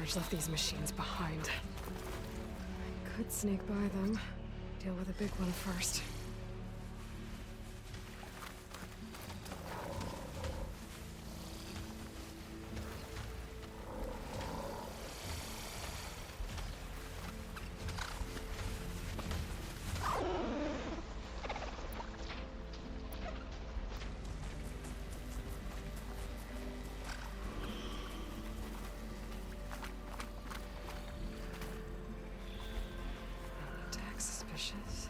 Carnage left these machines behind. I could sneak by them. Deal with the big one first. Suspicious.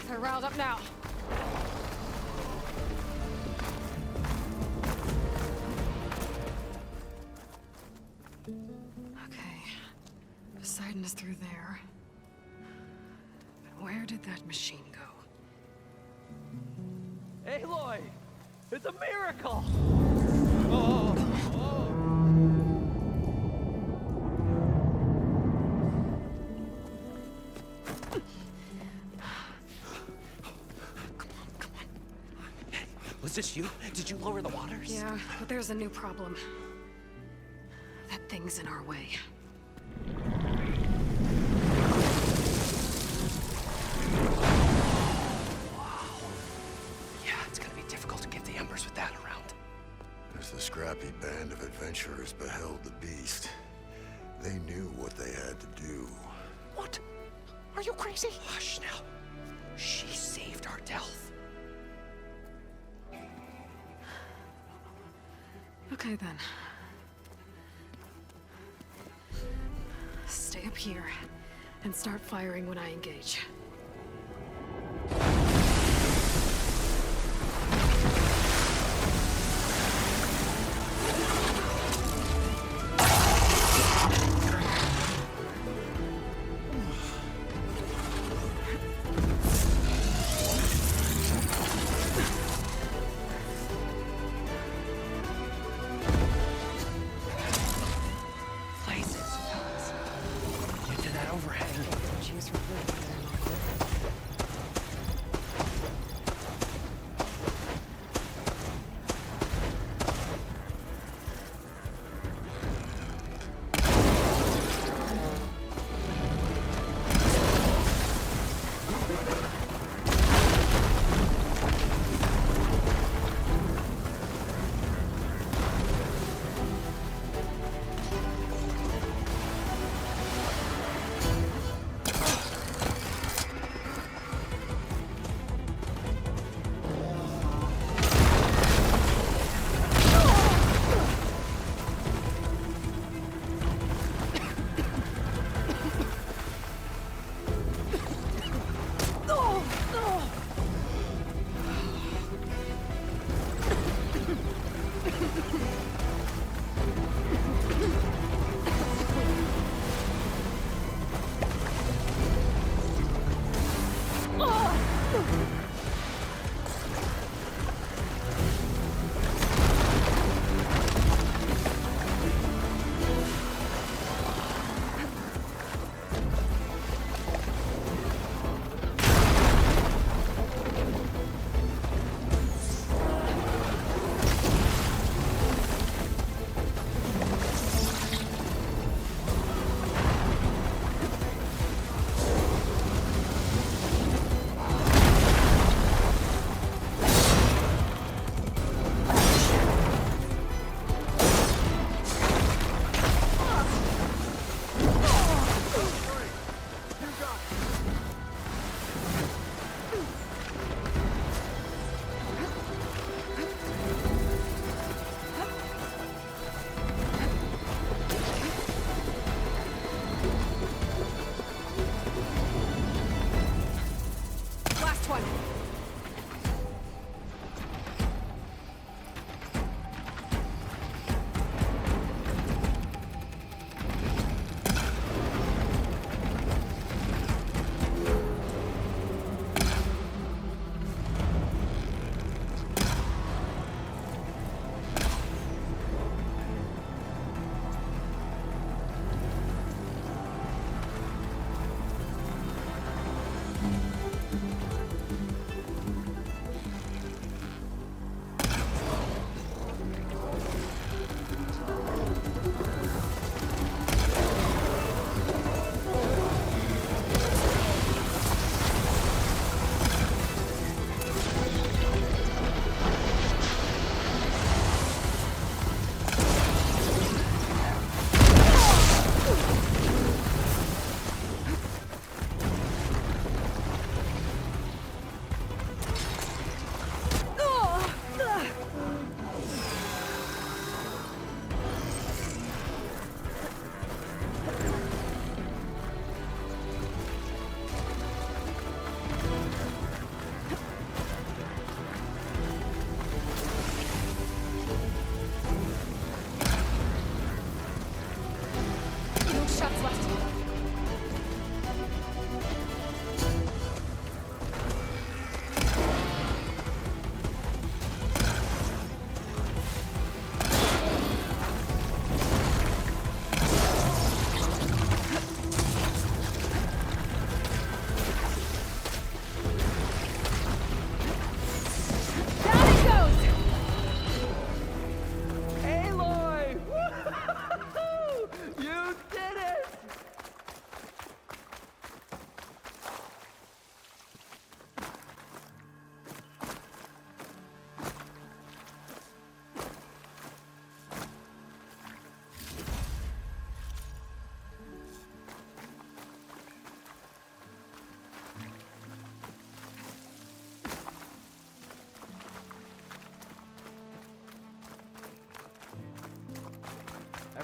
They're riled up now. Okay. Poseidon is through there. But where did that machine go? Aloy! It's a miracle! Was this you? Did you lower the waters? Yeah, but there's a new problem. That thing's in our way. Wow. Yeah, it's gonna be difficult to get the embers with that around. As the scrappy band of adventurers beheld the beast, they knew what they had to do. What? Are you crazy? Hush now. She saved our Delph. Okay then. Stay up here and start firing when I engage. Overhang. Choose from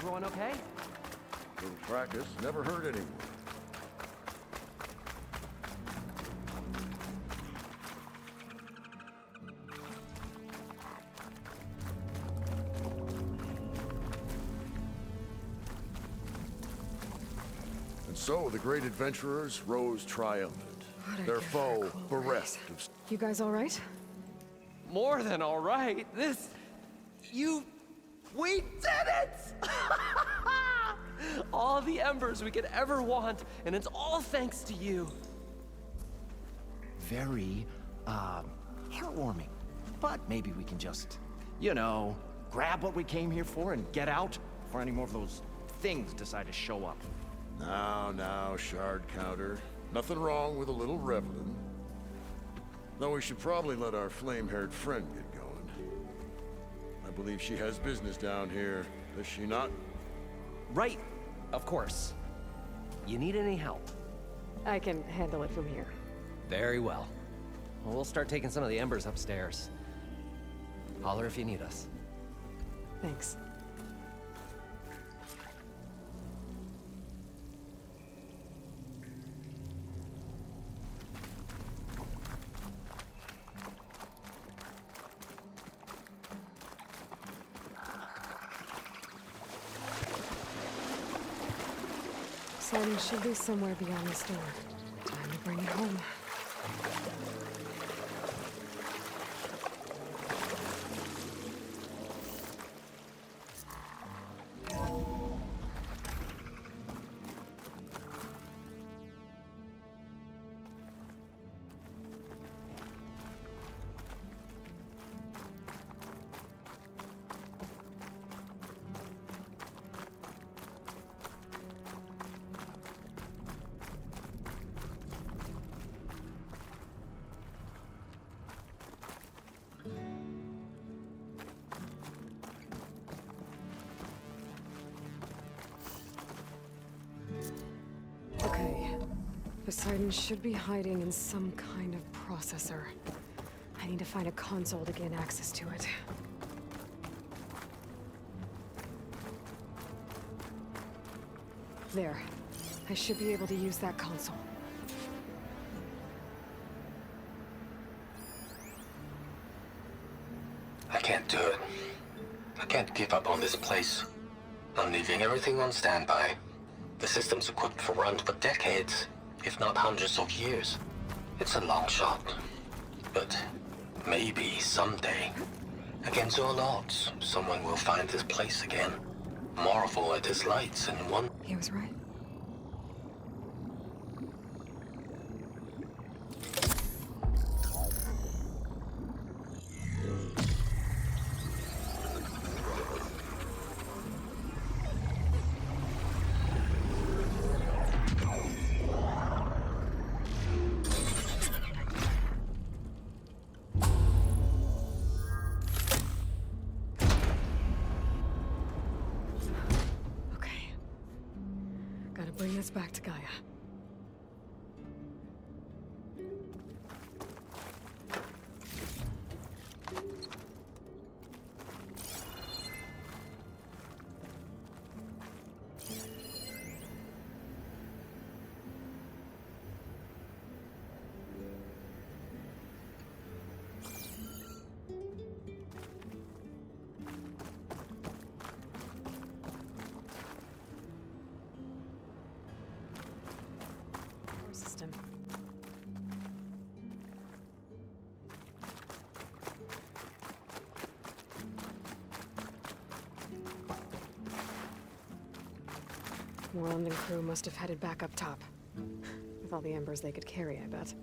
Everyone okay? Little fracas never hurt anyone. And so the great adventurers rose triumphant. What a Their good foe cool race. bereft of... You guys all right? More than all right. We did it! All the embers we could ever want, and it's all thanks to you. Very, heartwarming. But maybe we can just, you know, grab what we came here for and get out before any more of those things decide to show up. Now, shard counter. Nothing wrong with a little reveling. Though we should probably let our flame-haired friend get going. I believe she has business down here, does she not? Right, of course. You need any help? I can handle it from here. Very well. Well, we'll start taking some of the embers upstairs. Holler if you need us. Thanks. Sun should be somewhere beyond this door. Time to bring it home. Okay. Poseidon should be hiding in some kind of processor. I need to find a console to gain access to it. There. I should be able to use that console. I can't do it. I can't give up on this place. I'm leaving everything on standby. The system's equipped for runs for decades, if not hundreds of years. It's a long shot. But maybe someday, against all odds, someone will find this place again. Marvel at its lights and wonder. He was right. Bring this back to Gaia. System. Moreland and crew must have headed back up top. With all the embers they could carry, I bet.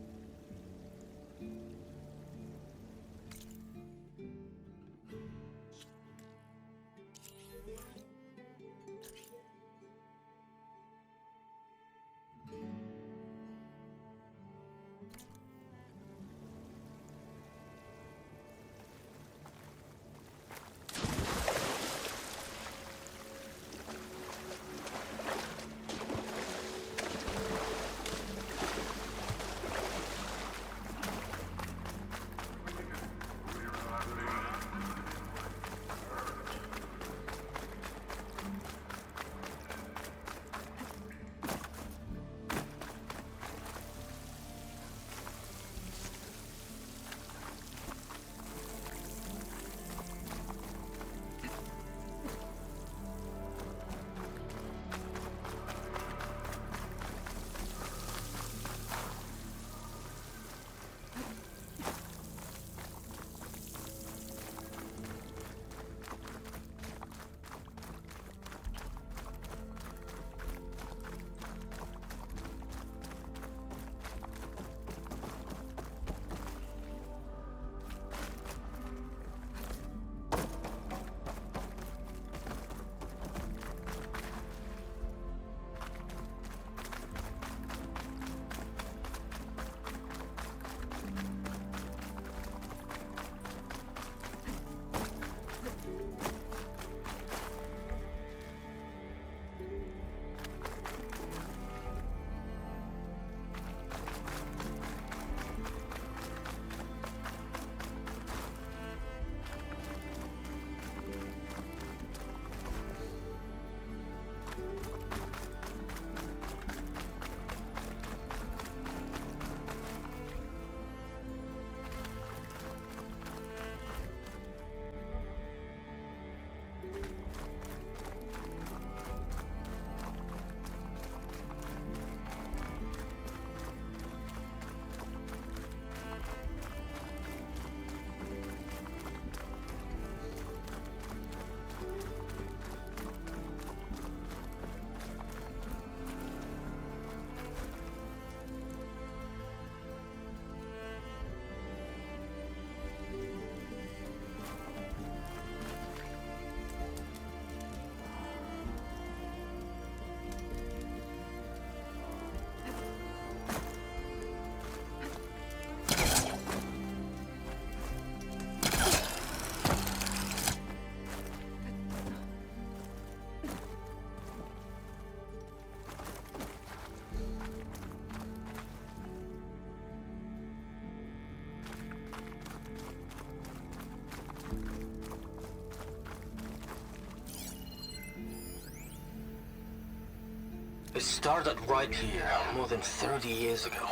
It started right here, more than 30 years ago.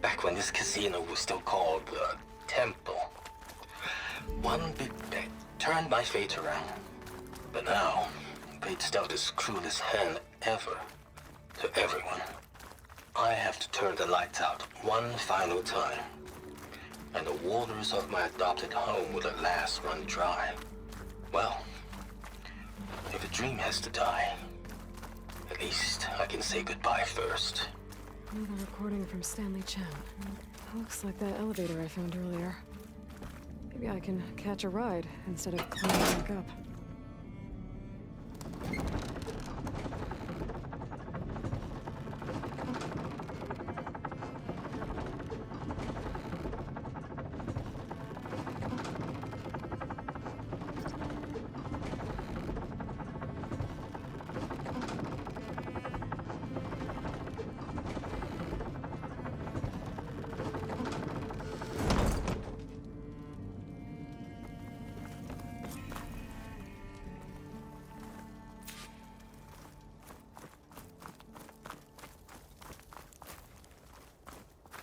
Back when this casino was still called the Temple. One big bet turned my fate around. But now, fate's dealt its cruelest hand ever to everyone. I have to turn the lights out one final time. And the waters of my adopted home will at last run dry. Well, if a dream has to die, at least I can say goodbye first. Another recording from Stanley Chen. Looks like that elevator I found earlier. Maybe I can catch a ride instead of climbing back up.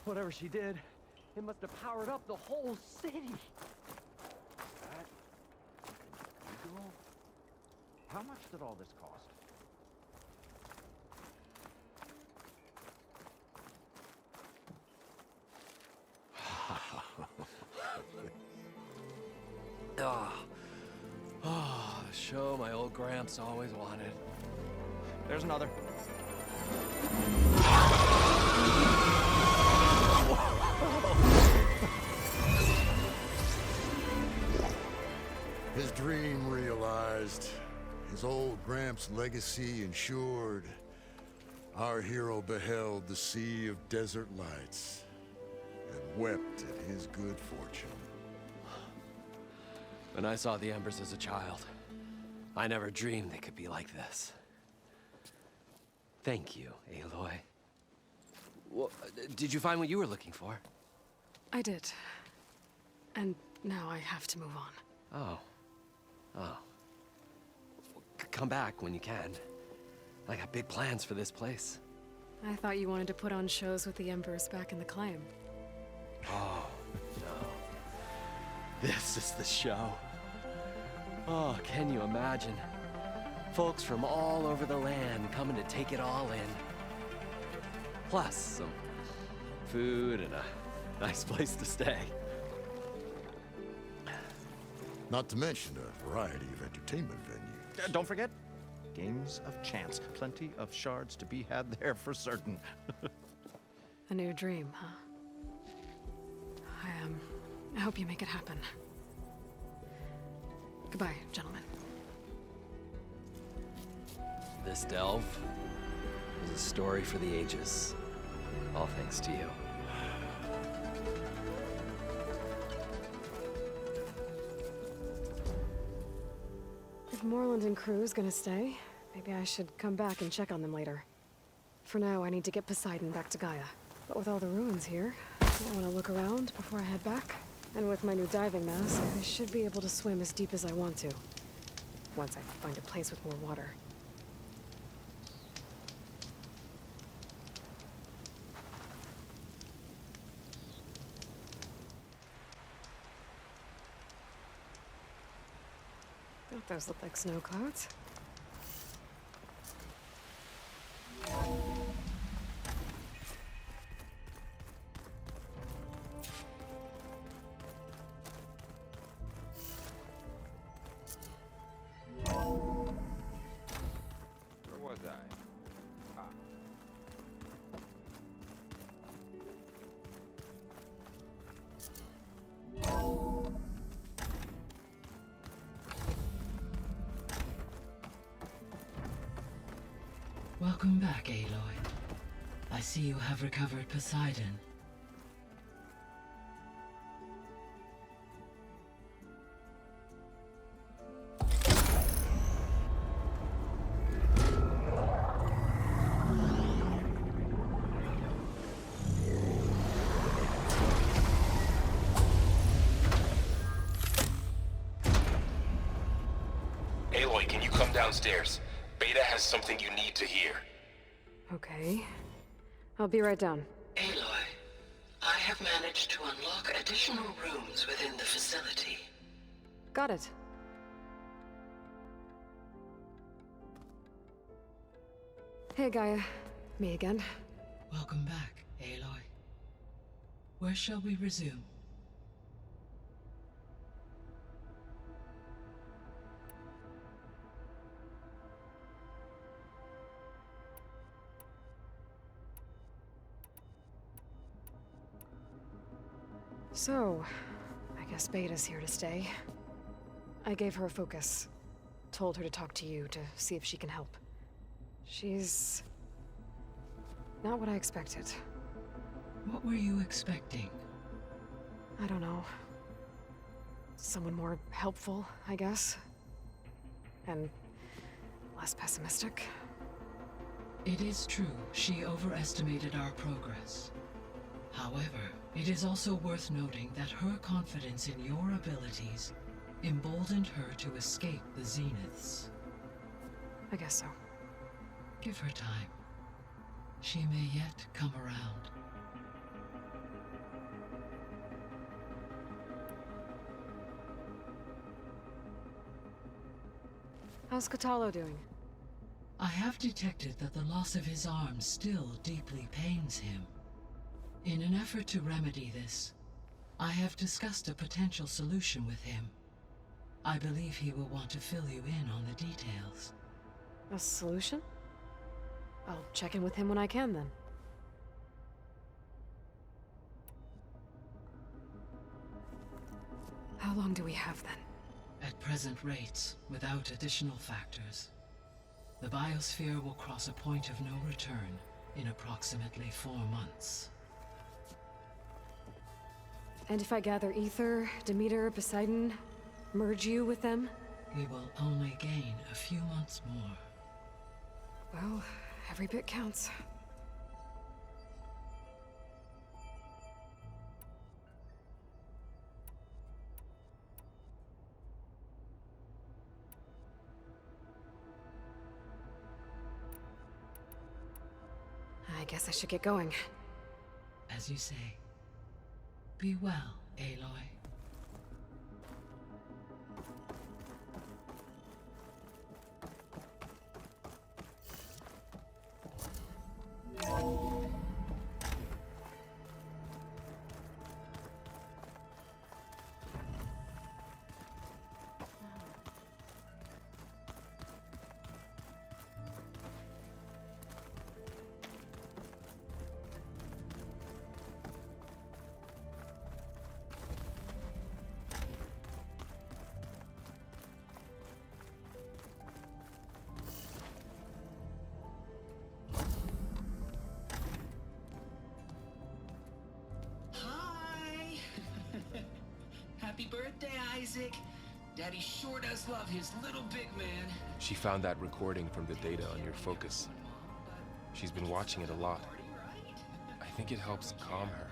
Whatever she did, it must have powered up the whole city. That legal? How much did all this cost? The show my old Gramps always wanted. There's another. His dream realized, his old Gramps' legacy ensured. Our hero beheld the sea of desert lights and wept at his good fortune. When I saw the embers as a child, I never dreamed they could be like this. Thank you, Aloy. Well, did you find what you were looking for? I did. And now I have to move on. Oh. Oh. Come back when you can. I got big plans for this place. I thought you wanted to put on shows with the Embers back in the claim. Oh, no. This is the show. Oh, can you imagine? Folks from all over the land coming to take it all in. Plus some food and a nice place to stay. Not to mention a variety of entertainment venues. Don't forget, games of chance. Plenty of shards to be had there for certain. A new dream, huh? I hope you make it happen. Goodbye, gentlemen. This delve is a story for the ages. All thanks to you. If Moreland and crew's gonna stay, maybe I should come back and check on them later. For now, I need to get Poseidon back to Gaia. But with all the ruins here, I want to look around before I head back. And with my new diving mask, I should be able to swim as deep as I want to. Once I find a place with more water. Don't those look like snow clouds? Where was I? Ah. Welcome back, Aloy. I see you have recovered Poseidon. Aloy, can you come downstairs? Beta has something you need to hear. Okay. I'll be right down. Aloy, I have managed to unlock additional rooms within the facility. Got it. Hey, Gaia. Me again. Welcome back, Aloy. Where shall we resume? So, I guess Beta's here to stay. I gave her a focus. Told her to talk to you to see if she can help. She's... not what I expected. What were you expecting? I don't know. Someone more helpful, I guess. And less pessimistic. It is true, she overestimated our progress. However, it is also worth noting that her confidence in your abilities emboldened her to escape the Zeniths. I guess so. Give her time. She may yet come around. How's Katalo doing? I have detected that the loss of his arm still deeply pains him. In an effort to remedy this, I have discussed a potential solution with him. I believe he will want to fill you in on the details. A solution? I'll check in with him when I can, then. How long do we have, then? At present rates, without additional factors, the biosphere will cross a point of no return in approximately 4 months. And if I gather Ether, Demeter, Poseidon, merge you with them? We will only gain a few months more. Well, every bit counts. I guess I should get going. As you say, be well, Aloy. Hi! Happy birthday, Isaac! Daddy sure does love his little big man. She found that recording from the data on your focus. She's been watching it a lot. I think it helps calm her.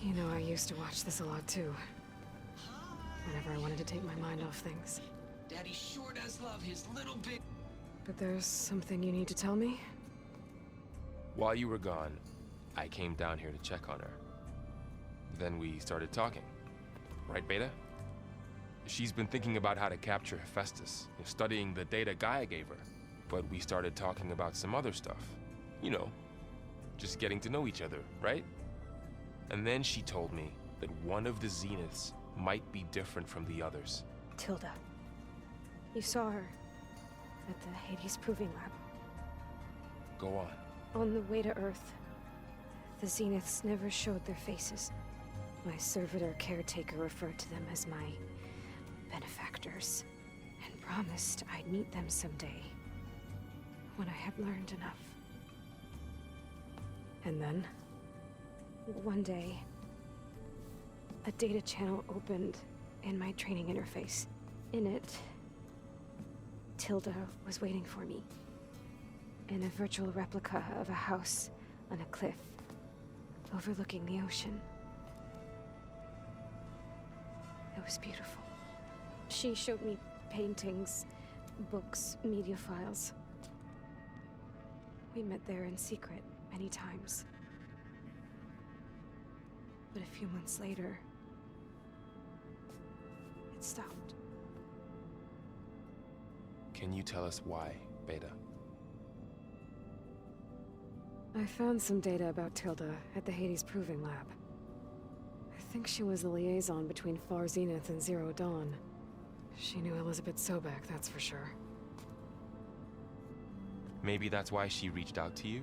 You know, I used to watch this a lot, too. Whenever I wanted to take my mind off things. Daddy sure does love his little big... But there's something you need to tell me? While you were gone, I came down here to check on her. Then we started talking. Right, Beta? She's been thinking about how to capture Hephaestus, studying the data Gaia gave her. But we started talking about some other stuff. You know, just getting to know each other, right? And then she told me that one of the Zeniths might be different from the others. Tilda. You saw her at the Hades Proving Lab. Go on. On the way to Earth, the Zeniths never showed their faces. My servitor caretaker referred to them as my benefactors, and promised I'd meet them someday, when I had learned enough. And then? One day, a data channel opened in my training interface. In it, Tilda was waiting for me, in a virtual replica of a house on a cliff, overlooking the ocean. It was beautiful. She showed me paintings, books, media files. We met there in secret many times. But a few months later, it stopped. Can you tell us why, Beta? I found some data about Tilda at the Hades Proving Lab. I think she was the liaison between Far Zenith and Zero Dawn. She knew Elizabeth Sobek, that's for sure. Maybe that's why she reached out to you?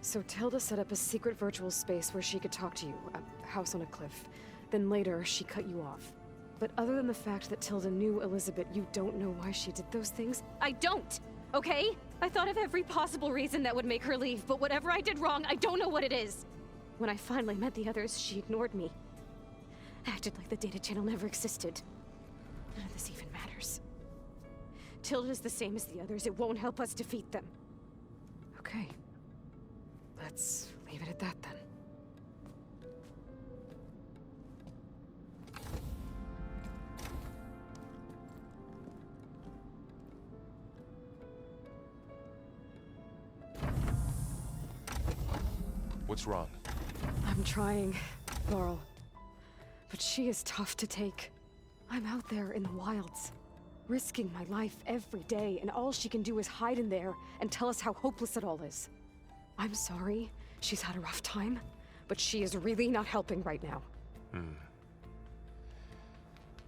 So Tilda set up a secret virtual space where she could talk to you, a house on a cliff. Then later, she cut you off. But other than the fact that Tilda knew Elizabeth, you don't know why she did those things? I don't! Okay? I thought of every possible reason that would make her leave, but whatever I did wrong, I don't know what it is. When I finally met the others, she ignored me. Acted like the data channel never existed. None of this even matters. Tilda's the same as the others. It won't help us defeat them. Okay. Let's leave it at that then. What's wrong? I'm trying, Laurel. But she is tough to take. I'm out there in the wilds, risking my life every day, and all she can do is hide in there and tell us how hopeless it all is. I'm sorry, she's had a rough time, but she is really not helping right now.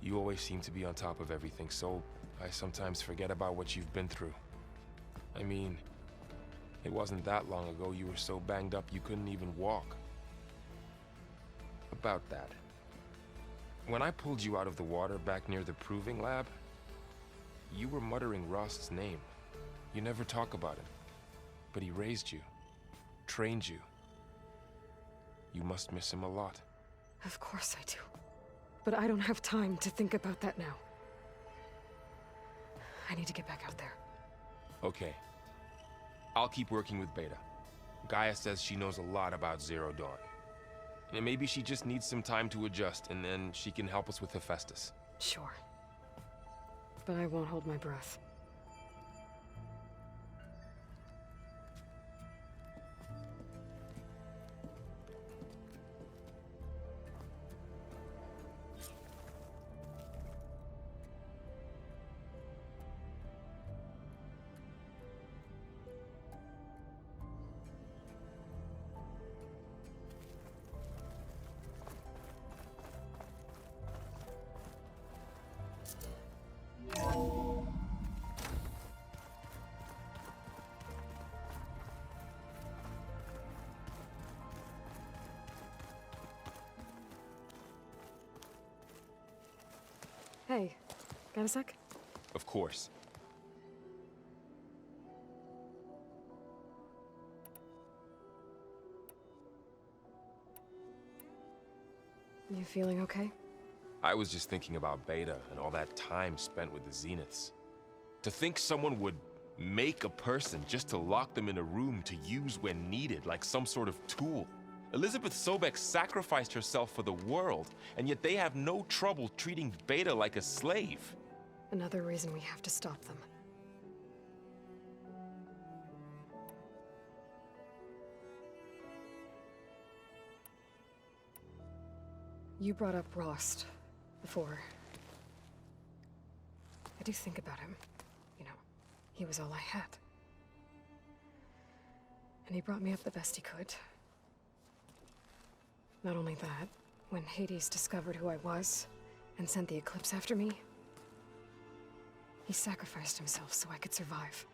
You always seem to be on top of everything, so I sometimes forget about what you've been through. I mean, it wasn't that long ago you were so banged up you couldn't even walk. About that. When I pulled you out of the water back near the Proving Lab, you were muttering Rost's name. You never talk about him. But he raised you, trained you. You must miss him a lot. Of course I do. But I don't have time to think about that now. I need to get back out there. Okay. I'll keep working with Beta. Gaia says she knows a lot about Zero Dawn. And maybe she just needs some time to adjust, and then she can help us with Hephaestus. Sure. But I won't hold my breath. Hey, got a sec? Of course. You feeling okay? I was just thinking about Beta and all that time spent with the Zeniths. To think someone would make a person just to lock them in a room to use when needed, like some sort of tool. Elizabeth Sobek sacrificed herself for the world, and yet they have no trouble treating Beta like a slave. Another reason we have to stop them. You brought up Rost before. I do think about him. You know, he was all I had. And he brought me up the best he could. Not only that, when Hades discovered who I was and sent the Eclipse after me, he sacrificed himself so I could survive.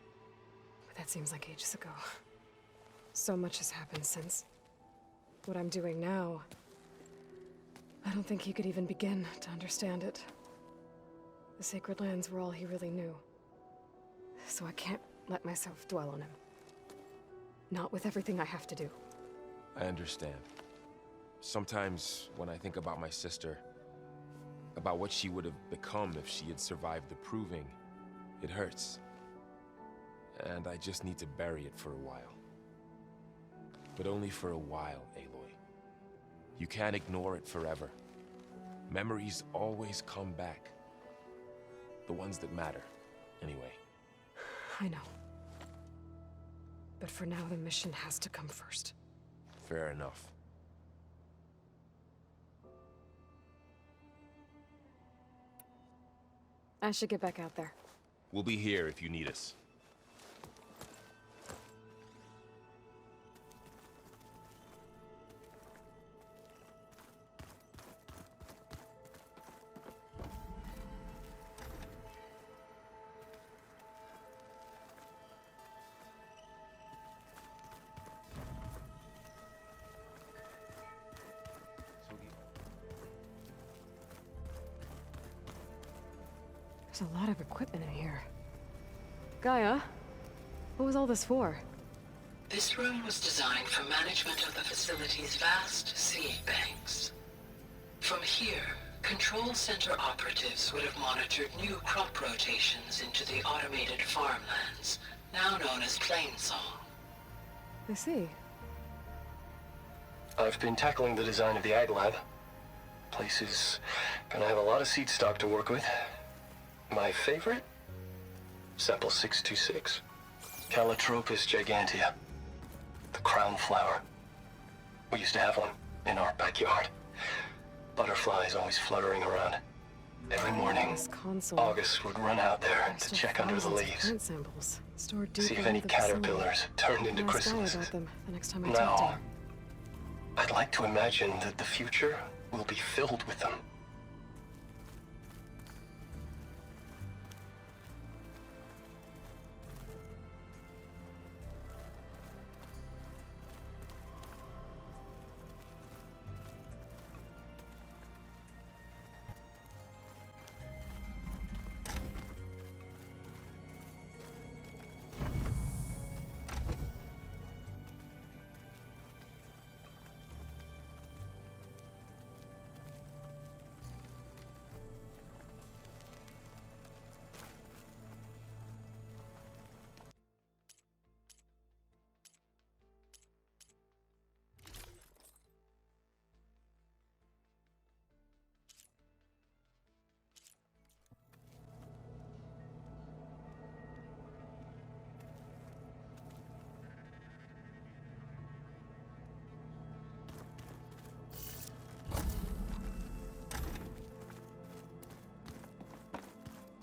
But that seems like ages ago. So much has happened since. What I'm doing now, I don't think he could even begin to understand it. The Sacred Lands were all he really knew. So I can't let myself dwell on him. Not with everything I have to do. I understand. Sometimes, when I think about my sister, about what she would have become if she had survived the proving, it hurts. And I just need to bury it for a while. But only for a while, Aloy. You can't ignore it forever. Memories always come back. The ones that matter, anyway. I know. But for now, the mission has to come first. Fair enough. I should get back out there. We'll be here if you need us. There's a lot of equipment in here. Gaia, what was all this for? This room was designed for management of the facility's vast seed banks. From here, control center operatives would have monitored new crop rotations into the automated farmlands, now known as Plainsong. I see. I've been tackling the design of the Ag Lab. Place is gonna have a lot of seed stock to work with. My favorite? Sample 626. Calotropis gigantea. The crown flower. We used to have one in our backyard. Butterflies always fluttering around. Every morning, This console. August would run out there There's to still check under the thousands of leaves. plant samples stored deep See if into any the vicinity. caterpillars turned into I'll ask Gaia chrysalises. about them the next time I talk to Now, her. I'd like to imagine that the future will be filled with them.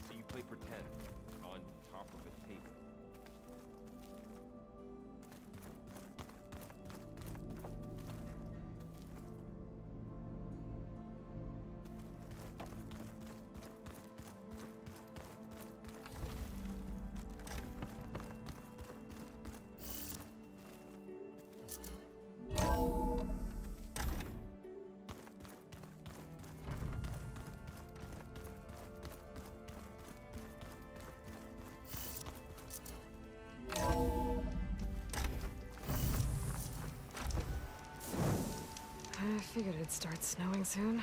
So you play pretend on top of a table. I figured it'd start snowing soon.